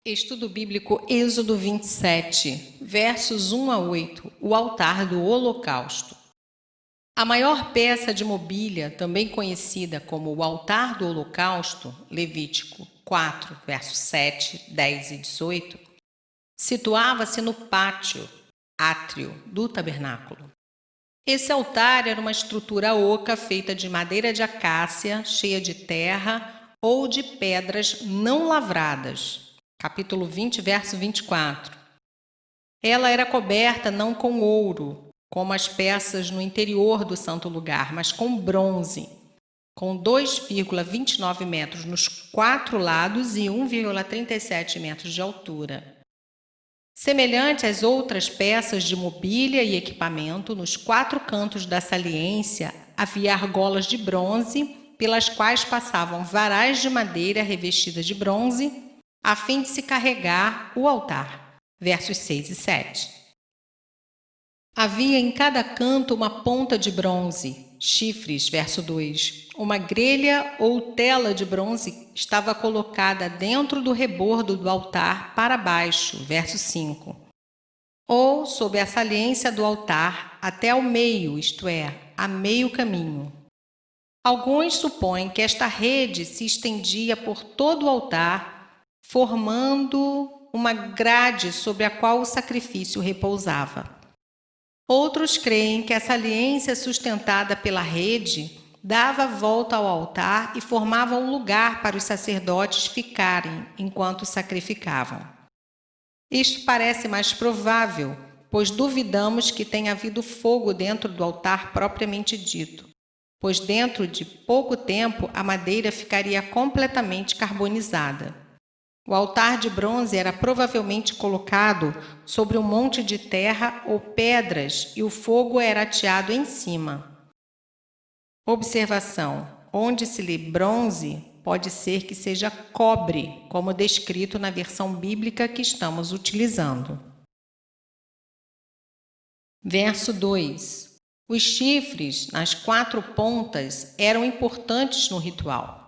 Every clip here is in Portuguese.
Estudo bíblico Êxodo 27, versos 1 a 8, o altar do holocausto. A maior peça de mobília, também conhecida como o altar do holocausto, Levítico 4, versos 7, 10 e 18, situava-se no átrio do tabernáculo. Esse altar era uma estrutura oca feita de madeira de acácia, cheia de terra ou de pedras não lavradas. Capítulo 20, verso 24. Ela era coberta não com ouro, como as peças no interior do santo lugar, mas com bronze, com 2,29 metros nos 4 lados e 1,37 metros de altura. Semelhante às outras peças de mobília e equipamento, nos 4 cantos da saliência havia argolas de bronze, pelas quais passavam varais de madeira revestidas de bronze, a fim de se carregar o altar. Versos 6 e 7. Havia em cada canto uma ponta de bronze, chifres, verso 2. Uma grelha ou tela de bronze estava colocada dentro do rebordo do altar para baixo, verso 5. Ou sob a saliência do altar até ao meio, isto é, a meio caminho. Alguns supõem que esta rede se estendia por todo o altar, formando uma grade sobre a qual o sacrifício repousava. Outros creem que a saliência sustentada pela rede dava volta ao altar e formava um lugar para os sacerdotes ficarem enquanto sacrificavam. Isto parece mais provável, pois duvidamos que tenha havido fogo dentro do altar propriamente dito, pois dentro de pouco tempo a madeira ficaria completamente carbonizada. O altar de bronze era provavelmente colocado sobre um monte de terra ou pedras e o fogo era ateado em cima. Observação: onde se lê bronze, pode ser que seja cobre, como descrito na versão bíblica que estamos utilizando. Verso 2. Os chifres nas 4 pontas eram importantes no ritual.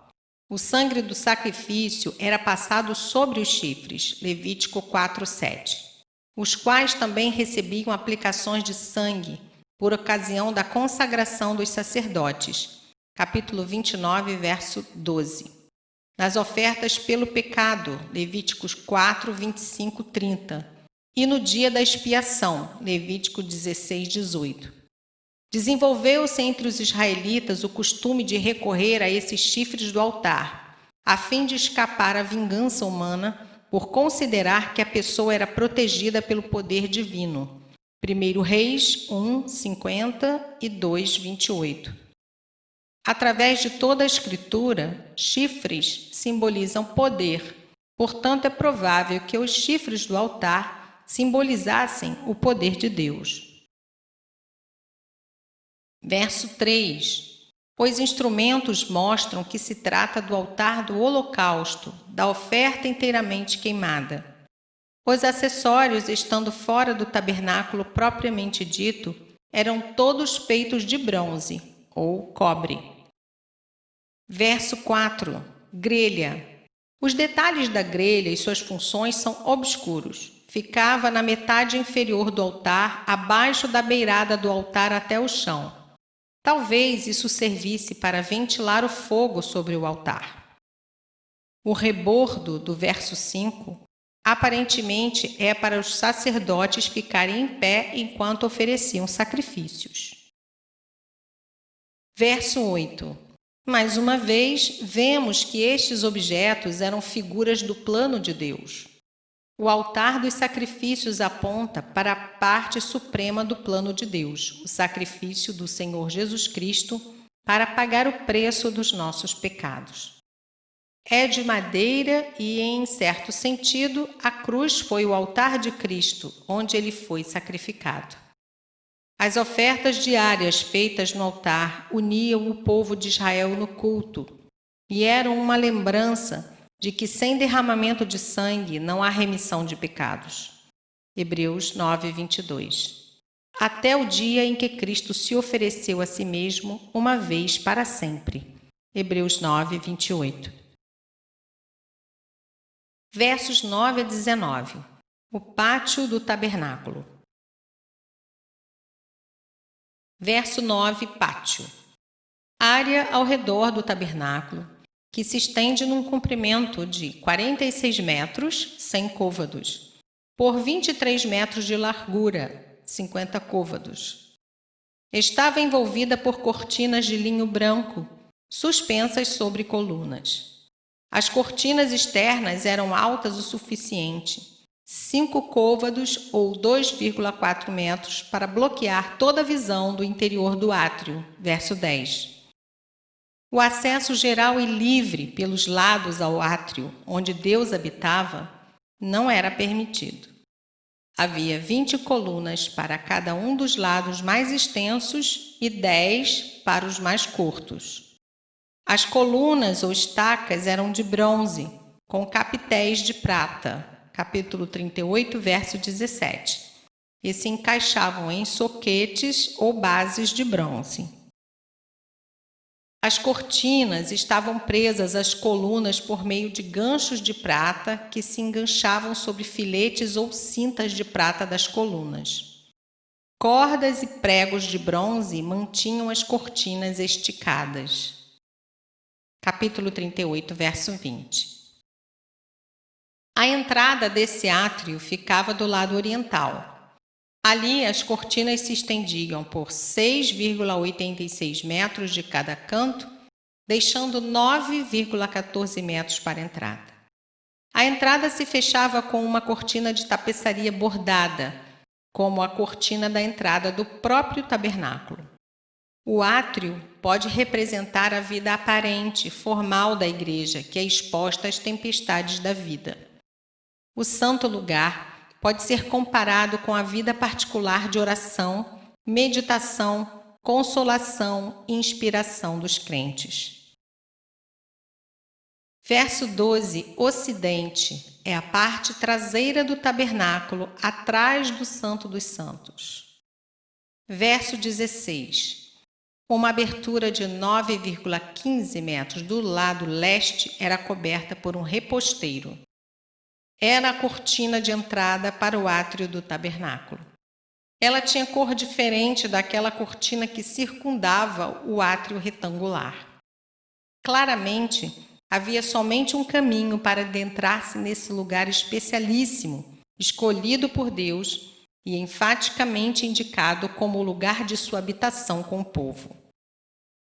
O sangue do sacrifício era passado sobre os chifres, Levítico 4, 7, os quais também recebiam aplicações de sangue por ocasião da consagração dos sacerdotes, capítulo 29, verso 12. Nas ofertas pelo pecado, Levíticos 4, 25, 30, e no dia da expiação, Levítico 16, 18. Desenvolveu-se entre os israelitas o costume de recorrer a esses chifres do altar, a fim de escapar à vingança humana por considerar que a pessoa era protegida pelo poder divino. 1 Reis 1, 50 e 2, 28. Através de toda a Escritura, chifres simbolizam poder, portanto é provável que os chifres do altar simbolizassem o poder de Deus. Verso 3. Os instrumentos mostram que se trata do altar do holocausto, da oferta inteiramente queimada. Os acessórios, estando fora do tabernáculo propriamente dito, eram todos feitos de bronze ou cobre. Verso 4. Grelha. Os detalhes da grelha e suas funções são obscuros. Ficava na metade inferior do altar, abaixo da beirada do altar até o chão. Talvez isso servisse para ventilar o fogo sobre o altar. O rebordo do verso 5 aparentemente é para os sacerdotes ficarem em pé enquanto ofereciam sacrifícios. Verso 8. Mais uma vez, vemos que estes objetos eram figuras do plano de Deus. O altar dos sacrifícios aponta para a parte suprema do plano de Deus, o sacrifício do Senhor Jesus Cristo para pagar o preço dos nossos pecados. É de madeira e, em certo sentido, a cruz foi o altar de Cristo, onde ele foi sacrificado. As ofertas diárias feitas no altar uniam o povo de Israel no culto e eram uma lembrança de que sem derramamento de sangue não há remissão de pecados. Hebreus 9, 22. Até o dia em que Cristo se ofereceu a si mesmo uma vez para sempre. Hebreus 9, 28. Versos 9 a 19. O pátio do tabernáculo. Verso 9, pátio. Área ao redor do tabernáculo, que se estende num comprimento de 46 metros, 100 côvados, por 23 metros de largura, 50 côvados. Estava envolvida por cortinas de linho branco, suspensas sobre colunas. As cortinas externas eram altas o suficiente, 5 côvados ou 2,4 metros, para bloquear toda a visão do interior do átrio. Verso 10. O acesso geral e livre pelos lados ao átrio, onde Deus habitava, não era permitido. Havia 20 colunas para cada um dos lados mais extensos e 10 para os mais curtos. As colunas ou estacas eram de bronze, com capitéis de prata, capítulo 38, verso 17, e se encaixavam em soquetes ou bases de bronze. As cortinas estavam presas às colunas por meio de ganchos de prata que se enganchavam sobre filetes ou cintas de prata das colunas. Cordas e pregos de bronze mantinham as cortinas esticadas. Capítulo 38, verso 20. A entrada desse átrio ficava do lado oriental. Ali, as cortinas se estendiam por 6,86 metros de cada canto, deixando 9,14 metros para a entrada. A entrada se fechava com uma cortina de tapeçaria bordada, como a cortina da entrada do próprio tabernáculo. O átrio pode representar a vida aparente, formal da igreja, que é exposta às tempestades da vida. O santo lugar pode ser comparado com a vida particular de oração, meditação, consolação e inspiração dos crentes. Verso 12, ocidente, é a parte traseira do tabernáculo, atrás do Santo dos Santos. Verso 16, uma abertura de 9,15 metros do lado leste era coberta por um reposteiro. Era a cortina de entrada para o átrio do tabernáculo. Ela tinha cor diferente daquela cortina que circundava o átrio retangular. Claramente, havia somente um caminho para adentrar-se nesse lugar especialíssimo, escolhido por Deus e enfaticamente indicado como o lugar de sua habitação com o povo.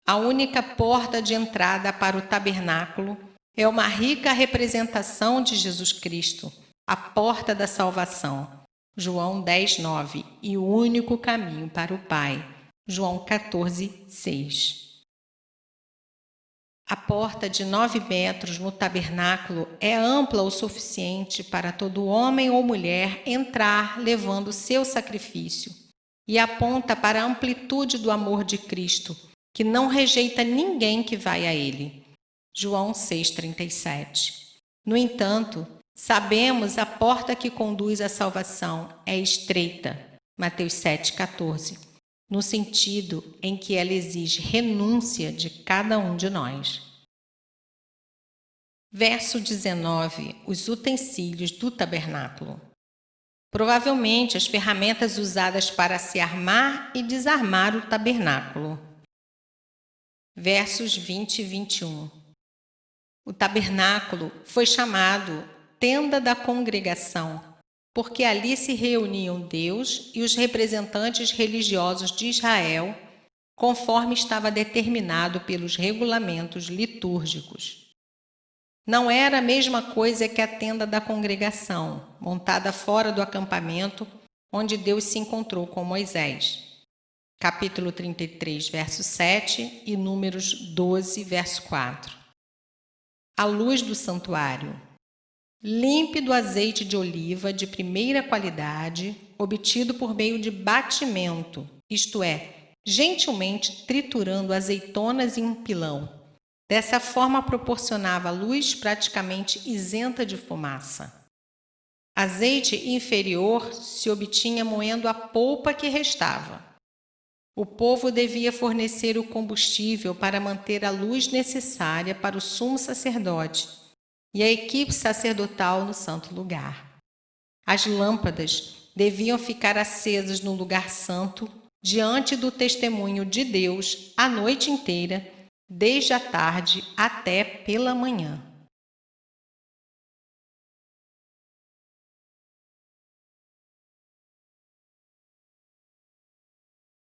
A única porta de entrada para o tabernáculo é uma rica representação de Jesus Cristo, a porta da salvação, João 10:9, e o único caminho para o Pai, João 14:6. A porta de 9 metros no tabernáculo é ampla o suficiente para todo homem ou mulher entrar levando seu sacrifício e aponta para a amplitude do amor de Cristo, que não rejeita ninguém que vai a Ele. João 6,37. No entanto, sabemos a porta que conduz à salvação é estreita, Mateus 7,14, no sentido em que ela exige renúncia de cada um de nós. Verso 19. Os utensílios do tabernáculo. Provavelmente as ferramentas usadas para se armar e desarmar o tabernáculo. Versos 20 e 21. O tabernáculo foi chamado Tenda da Congregação, porque ali se reuniam Deus e os representantes religiosos de Israel, conforme estava determinado pelos regulamentos litúrgicos. Não era a mesma coisa que a tenda da congregação, montada fora do acampamento, onde Deus se encontrou com Moisés. Capítulo 33, verso 7 e Números 12, verso 4. A luz do santuário. Límpido azeite de oliva de primeira qualidade, obtido por meio de batimento, isto é, gentilmente triturando azeitonas em um pilão. Dessa forma proporcionava luz praticamente isenta de fumaça. Azeite inferior se obtinha moendo a polpa que restava. O povo devia fornecer o combustível para manter a luz necessária para o sumo sacerdote e a equipe sacerdotal no santo lugar. As lâmpadas deviam ficar acesas no lugar santo, diante do testemunho de Deus a noite inteira, desde a tarde até pela manhã.